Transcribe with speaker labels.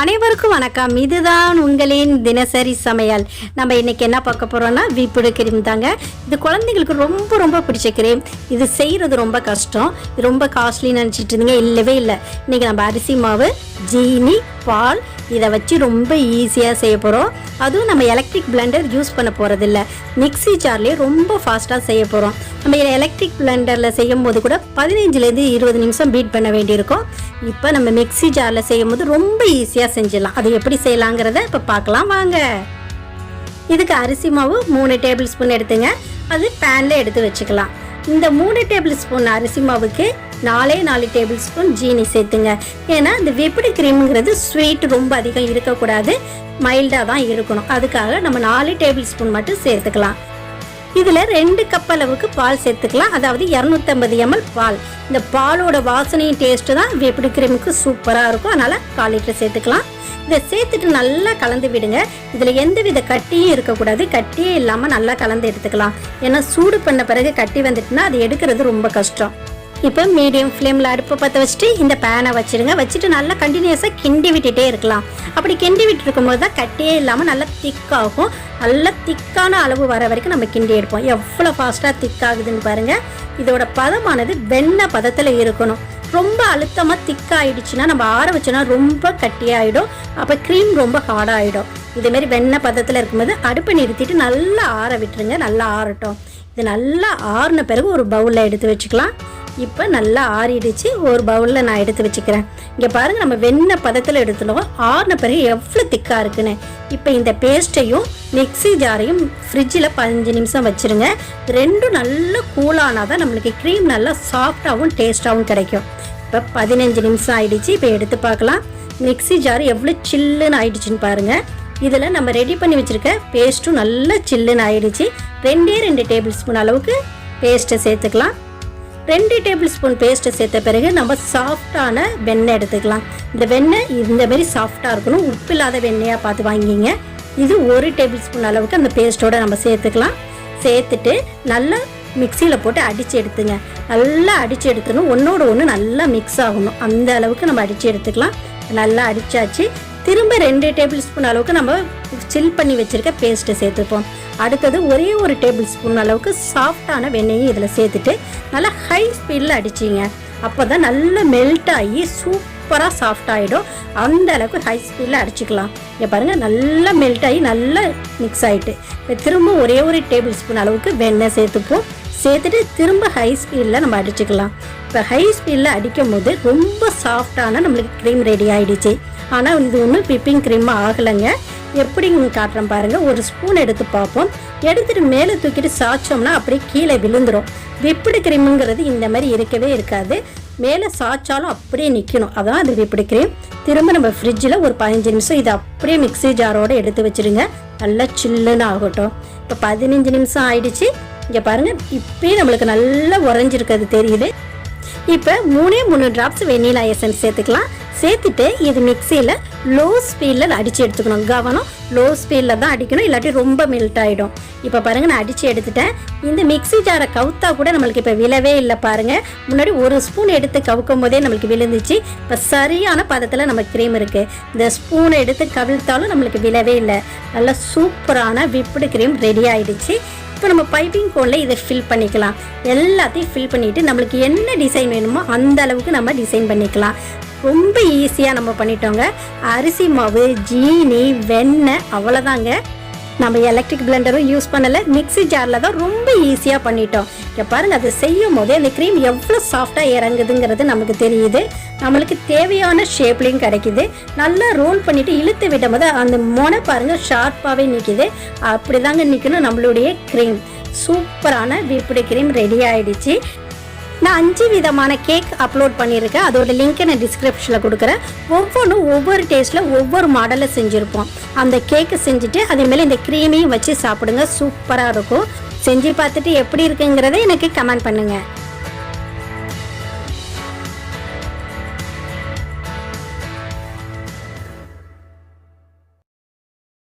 Speaker 1: அனைவருக்கும் வணக்கம். இதுதான் உங்களின் தினசரி சமையல். நம்ம இன்னைக்கு என்ன பார்க்க போறோம்னா வீப்புடு கிரீம் தாங்க. இது குழந்தைங்களுக்கு ரொம்ப ரொம்ப பிடிச்ச கிரீம். இது செய்கிறது ரொம்ப கஷ்டம், இது ரொம்ப காஸ்ட்லின்னு நினச்சிட்டு இருந்தீங்க. இல்லவே இல்லை. இன்னைக்கு நம்ம அரிசி மாவு, ஜீனி, பால் இதை வச்சு ரொம்ப ஈஸியாக செய்ய போகிறோம். அதுவும் நம்ம எலக்ட்ரிக் பிளெண்டர் யூஸ் பண்ண போகிறதில்ல, மிக்சி ஜார்லேயே ரொம்ப ஃபாஸ்ட்டாக செய்ய போகிறோம். நம்ம எலக்ட்ரிக் பிளெண்டரில் செய்யும் போது கூட 15லேருந்து 20 நிமிஷம் பீட் பண்ண வேண்டியிருக்கும். இப்போ நம்ம மிக்சி ஜாரில் செய்யும் போது ரொம்ப ஈஸியாக செஞ்சிடலாம். அது எப்படி செய்யலாங்கிறத இப்போ பார்க்கலாம் வாங்க. இதுக்கு அரிசி மாவு 3 டேபிள் ஸ்பூன் எடுத்துங்க. அது பேனில் எடுத்து வச்சுக்கலாம். இந்த 3 டேபிள் ஸ்பூன் அரிசி மாவுக்கு 4 டேபிள் ஸ்பூன் ஜீனி சேர்த்துங்க. ஏன்னா இந்த விப்புடு கிரீமுங்கிறது ஸ்வீட் ரொம்ப அதிகம் இருக்கக்கூடாது, மைல்டாக தான் இருக்கணும். அதுக்காக நம்ம 4 டேபிள் ஸ்பூன் மட்டும் சேர்த்துக்கலாம். இதில் 2 கப் அளவுக்கு பால் சேர்த்துக்கலாம், அதாவது 250 ml பால். இந்த பாலோட வாசனையும் டேஸ்ட்டு தான் விப்புடு கிரீமுக்கு சூப்பராக இருக்கும். அதனால் 1/4 லிட்டர் சேர்த்துக்கலாம். இதை சேர்த்துட்டு நல்லா கலந்து விடுங்க. இதில் எந்தவித கட்டியும் இருக்கக்கூடாது, கட்டியே இல்லாமல் நல்லா கலந்து எடுத்துக்கலாம். ஏன்னா சூடு பண்ண பிறகு கட்டி வந்துட்டுனா அது எடுக்கிறது ரொம்ப கஷ்டம். இப்போ மீடியம் ஃப்ளேமில் அடுப்பை பற்ற வச்சுட்டு இந்த பேனை வச்சுடுங்க. வச்சுட்டு நல்லா கண்டினியூஸாக கிண்டி விட்டுட்டே இருக்கலாம். அப்படி கிண்டி விட்டு இருக்கும்போது தான் கட்டியே இல்லாமல் நல்லா திக்காகும். நல்லா திக்கான அளவு வர வரைக்கும் நம்ம கிண்டி எடுப்போம். எவ்வளோ ஃபாஸ்ட்டாக திக்காகுதுன்னு பாருங்கள். இதோட பதமானது வெண்ணெய் பதத்தில் இருக்கணும். ரொம்ப அழுத்தமாக திக்காயிடுச்சுன்னா நம்ம ஆற வச்சோன்னா ரொம்ப கட்டியாகிடும். அப்போ க்ரீம் ரொம்ப ஹார்டாகிடும். இதேமாரி வெண்ணெய் பதத்தில் இருக்கும்போது அடுப்பை நிறுத்திட்டு நல்லா ஆற விட்டுருங்க. நல்லா ஆறட்டும். இது நல்லா ஆறின பிறகு ஒரு பவுலில் எடுத்து வச்சுக்கலாம். இப்போ நல்லா ஆறிடுச்சு. ஒரு பவுலில் நான் எடுத்து வச்சுக்கிறேன். இங்கே பாருங்கள், நம்ம வெண்ணெய் பதத்தில் எடுத்துட்டோம். ஆறின பிறகு எவ்வளோ திக்காக இருக்குன்னு. இப்போ இந்த பேஸ்ட்டையும் மிக்சி ஜாரையும் ஃப்ரிட்ஜில் 15 நிமிஷம் வச்சுருங்க. ரெண்டும் நல்லா கூலானால் தான் நம்மளுக்கு க்ரீம் நல்லா சாஃப்டாகவும் டேஸ்ட்டாகவும் கிடைக்கும். இப்போ 15 நிமிஷம் ஆயிடுச்சு. இப்போ எடுத்து பார்க்கலாம். மிக்சி ஜார் எவ்வளோ சில்லுன்னு ஆயிடுச்சுன்னு பாருங்கள். இதில் நம்ம ரெடி பண்ணி வச்சுருக்க பேஸ்ட்டும் நல்லா சில்லுன்னு ஆயிடுச்சு. 2 டேபிள் ஸ்பூன் அளவுக்கு பேஸ்ட்டை சேர்த்துக்கலாம். 2 டேபிள் ஸ்பூன் பேஸ்ட்டை சேர்த்த பிறகு நம்ம சாஃப்டான வெண்ணெய் எடுத்துக்கலாம். இந்த வெண்ணெய் இந்தமாரி சாஃப்டாக இருக்கணும். உப்பு இல்லாத வெண்ணெயாக பார்த்து வாங்கிங்க. இது 1 டேபிள் ஸ்பூன் அளவுக்கு அந்த பேஸ்ட்டோட நம்ம சேர்த்துக்கலாம். சேர்த்துட்டு நல்லா மிக்சியில் போட்டு அடித்து எடுத்துங்க. நல்லா அடித்து எடுத்துணும். ஒன்றோட ஒன்று நல்லா மிக்ஸ் ஆகணும். அந்த அளவுக்கு நம்ம அடித்து எடுத்துக்கலாம். நல்லா அடித்தாச்சு. திரும்ப 2 டேபிள் ஸ்பூன் அளவுக்கு நம்ம சில் பண்ணி வச்சுருக்க பேஸ்ட்டை சேர்த்துப்போம். அடுத்தது ஒரே 1 டேபிள் ஸ்பூன் அளவுக்கு சாஃப்டான வெண்ணெயும் இதில் சேர்த்துட்டு நல்லா ஹை ஸ்பீடில் அடிச்சிங்க. அப்போ தான் நல்லா மெல்ட் ஆகி சூப்பராக சாஃப்ட் ஆகிடும். அந்த அளவுக்கு ஹை ஸ்பீடில் அடிச்சுக்கலாம். இங்கே பாருங்கள், நல்லா மெல்ட் ஆகி நல்லா மிக்ஸ் ஆகிட்டு இப்போ திரும்ப ஒரே 1 டேபிள் ஸ்பூன் அளவுக்கு வெண்ணெய் சேர்த்துப்போம். சேர்த்துட்டு திரும்ப ஹை ஸ்பீடில் நம்ம அடிச்சுக்கலாம். இப்போ ஹை ஸ்பீடில் அடிக்கும் போது ரொம்ப சாஃப்டான நம்மளுக்கு க்ரீம் ரெடி ஆகிடுச்சு. ஆனால் இது ஒன்றும் விப்பிங் க்ரீம் ஆகலைங்க. எப்படின்னு காட்டுறேன் பாருங்கள். ஒரு ஸ்பூன் எடுத்து பார்ப்போம். எடுத்துகிட்டு மேலே தூக்கிட்டு சாய்ச்சோம்னா அப்படியே கீழே விழுந்துடும். விப்புடு க்ரீமுங்கிறது இந்த மாதிரி இருக்கவே இருக்காது. மேலே சாய்ச்சாலும் அப்படியே நிற்கணும். அதான் அது விப்புடு க்ரீம். திரும்ப நம்ம ஃப்ரிட்ஜில் ஒரு 15 நிமிஷம் இதை அப்படியே மிக்சி ஜாரோடு எடுத்து வச்சுருங்க. நல்லா சில்லுன்னு ஆகட்டும். இப்போ 15 நிமிஷம் ஆயிடுச்சு. இங்கே பாருங்கள், இப்போயே நம்மளுக்கு நல்லா உறைஞ்சிருக்கிறது தெரியுது. இப்போ 3 ட்ராப்ஸ் வெண்ணிலா எசன்ஸ் சேர்த்துக்கலாம். சேர்த்துட்டு இது மிக்சியில் லோ ஸ்பீடில் அடித்து எடுத்துக்கணும். கவனம், லோ ஸ்பீடில் தான் அடிக்கணும், இல்லாட்டி ரொம்ப மெல்ட் ஆகிடும். இப்போ பாருங்கள், நான் அடித்து எடுத்துட்டேன். இந்த மிக்சி ஜாரை கவுத்தா கூட நம்மளுக்கு இப்போ விழவே இல்லை பாருங்கள். முன்னாடி 1 ஸ்பூன் எடுத்து கவுக்கும் போதே நம்மளுக்கு விழுந்துச்சு. இப்போ சரியான பதத்தில் நம்ம க்ரீம் இருக்குது. இந்த ஸ்பூனை எடுத்து கவிழ்த்தாலும் நம்மளுக்கு விழவே இல்லை. நல்லா சூப்பரான விப்புடு க்ரீம் ரெடி ஆகிடுச்சு. இப்போ நம்ம பைப்பிங் கோனில் இதை ஃபில் பண்ணிக்கலாம். எல்லாத்தையும் ஃபில் பண்ணிவிட்டு நம்மளுக்கு என்ன டிசைன் வேணுமோ அந்த அளவுக்கு நம்ம டிசைன் பண்ணிக்கலாம். ரொம்ப ஈஸியாக நம்ம பண்ணிட்டோங்க. அரிசி மாவு, ஜீனி, வெண்ணெய், அவ்வளோதாங்க. நம்ம எலக்ட்ரிக் பிளெண்டரும் யூஸ் பண்ணலை, மிக்சி ஜாரில் தான் ரொம்ப ஈஸியாக பண்ணிட்டோம். இங்கே பாருங்கள், அதை செய்யும் போதே அந்த க்ரீம் எவ்வளோ சாஃப்டாக இறங்குதுங்கிறது நமக்கு தெரியுது. நம்மளுக்கு தேவையான ஷேப்லேயும் கிடைக்கிது. நல்லா ரோல் பண்ணிவிட்டு இழுத்து விடும் போது அந்த மொனை பாருங்கள் ஷார்ப்பாகவே நிற்கிது. அப்படி தாங்க நிற்கணும் நம்மளுடைய க்ரீம். சூப்பரான விப்புடு க்ரீம் ரெடி ஆகிடுச்சு. நான் 5 விதமான கேக் அப்லோட் பண்ணியிருக்கேன். அதோட லிங்க்கை நான் டிஸ்கிரிப்ஷனில் கொடுக்குறேன். ஒவ்வொன்றும் ஒவ்வொரு டேஸ்ட்டில் ஒவ்வொரு மாடலில் செஞ்சுருப்போம். அந்த கேக்கு செஞ்சுட்டு அதேமாரி இந்த க்ரீமையும் வச்சு சாப்பிடுங்க. சூப்பராக இருக்கும். செஞ்சு பார்த்துட்டு எப்படி இருக்குங்கிறத எனக்கு கமெண்ட் பண்ணுங்கள்.